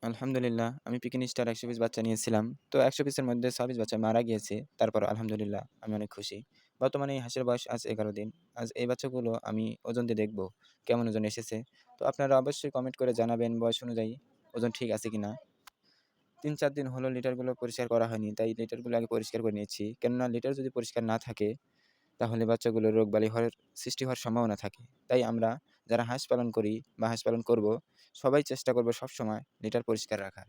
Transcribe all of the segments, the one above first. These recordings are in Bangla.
আলহামদুলিল্লাহ আমি পিকনি স্টার ১০০ পিস বাচ্চা নিয়েছিলাম। তো ১০০ পিসের মধ্যে ৬ পিস বাচ্চা মারা গিয়েছে। তারপর আলহামদুলিল্লাহ আমি অনেক খুশি। বর্তমানে এই হাঁসের বয়স আজ ১১ দিন। আজ এই বাচ্চাগুলো আমি ওজন দিয়ে দেখব কেমন ওজন এসেছে। তো আপনারা অবশ্যই কমেন্ট করে জানাবেন বয়স অনুযায়ী ওজন ঠিক আছে কিনা। ৩-৪ দিন হলো লিটারগুলো পরিষ্কার করা হয়নি। তাই লিটারগুলো আগে পরিষ্কার করে নিয়েছি। কেননা লিটার যদি পরিষ্কার না থাকে তাহলে বাচ্চাগুলোর রোগবালাই হওয়ার সৃষ্টি হওয়ার সম্ভাবনা থাকে। তাই আমরা যারা হাঁস পালন করি বা হাঁস পালন করব, সবাই চেষ্টা করব সবসময় লিটার পরিষ্কার রাখার।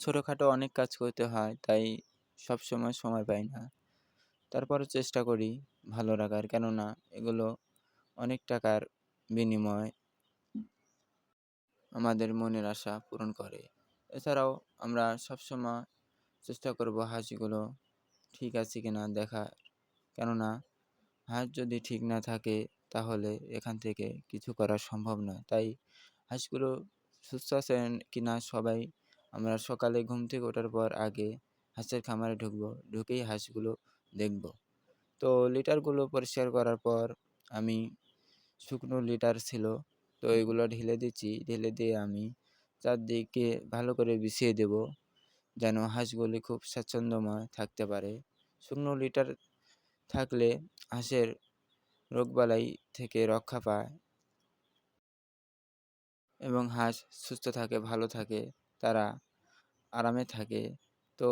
ছোটখাটো অনেক কাজ করতে হয়, তাই সবসময় সময় পাই না। তারপরও চেষ্টা করি ভালো রাখার। কেননা এগুলো অনেক টাকার বিনিময় আমাদের মনের আশা পূরণ করে। এছাড়াও আমরা সবসময় চেষ্টা করব হাঁসগুলো ঠিক আছে কিনা দেখার। কেননা হাঁস যদি ঠিক না থাকে তাহলে এখান থেকে কিছু করা সম্ভব নয়। তাই হাঁসগুলো সুস্থ আছেন কিনা সবাই আমরা সকালে ঘুম থেকে ওঠার পর আগে হাঁসের খামারে ঢুকবো। ঢুকেই হাঁসগুলো দেখব। তো লিটারগুলো পরিষ্কার করার পর আমি শুকনো লিটার ছিল, তো এগুলো ঢেলে দিচ্ছি। ঢেলে দিয়ে আমি চারদিকে ভালো করে বিছিয়ে দেব, যেন হাঁসগুলি খুব স্বাচ্ছন্দ্যময় থাকতে পারে। শুকনো লিটার থাকলে হাঁসের রোগবালাই থেকে রক্ষা পায় এবং হাঁস সুস্থ থাকে, ভালো থাকে, তারা আরামে থাকে। তো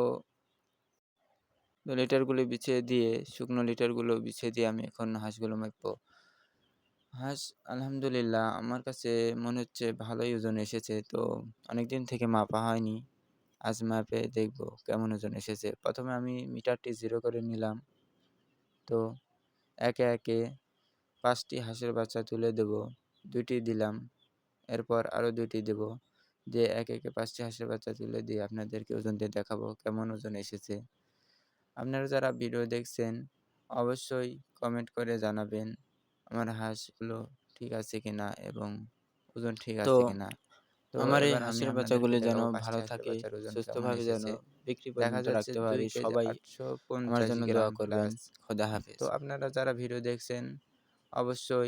লিটারগুলি বিছিয়ে দিয়ে শুকনো লিটারগুলো বিছিয়ে দিয়ে আমি এখন হাঁসগুলো মাপবো। হাঁস আলহামদুলিল্লাহ আমার কাছে মনে হচ্ছে ভালোই ওজন এসেছে। তো অনেকদিন থেকে মাপা হয়নি। আজ মাপে দেখব কেমন ওজন এসেছে। ১ম এ আমি মিটারটি 0 করে নিলাম। তো একে, একে ৫ টি হাঁসের বাচ্চা তুলে দেব। ২ টি দিলাম। এরপর আরও ২ টি দেব। দিয়ে একে, একে ৫ টি হাঁসের বাচ্চা তুলে দিয়ে আপনাদেরকে ওজন দিয়ে দেখাবো কেমন ওজন এসেছে। আপনারা যারা ভিডিও দেখছেন অবশ্যই কমেন্ট করে জানাবেন আমার হাঁসগুলো ঠিক আছে কিনা এবং ওজন ঠিক আছে কিনা। তো আমার এই এবার আমি হাঁসের আপনাদেরকে বাচ্চাগুলি যেন দেখাবো ৫ টি ভালো হাঁসের থাকে, বাচ্চার ওজন কেমন সুস্থভাবে যেন এসেছে। বিক্রি দেখা পর্যন্ত যাচ্ছে রাখতে ২ পারি। কেজি সবাই আমার ৮৫০ জন্য দোয়া গ্রাম করবেন। প্লাস। খোদা হাফেজ। তো আপনারা যারা ভিডিও দেখছেন অবশ্যই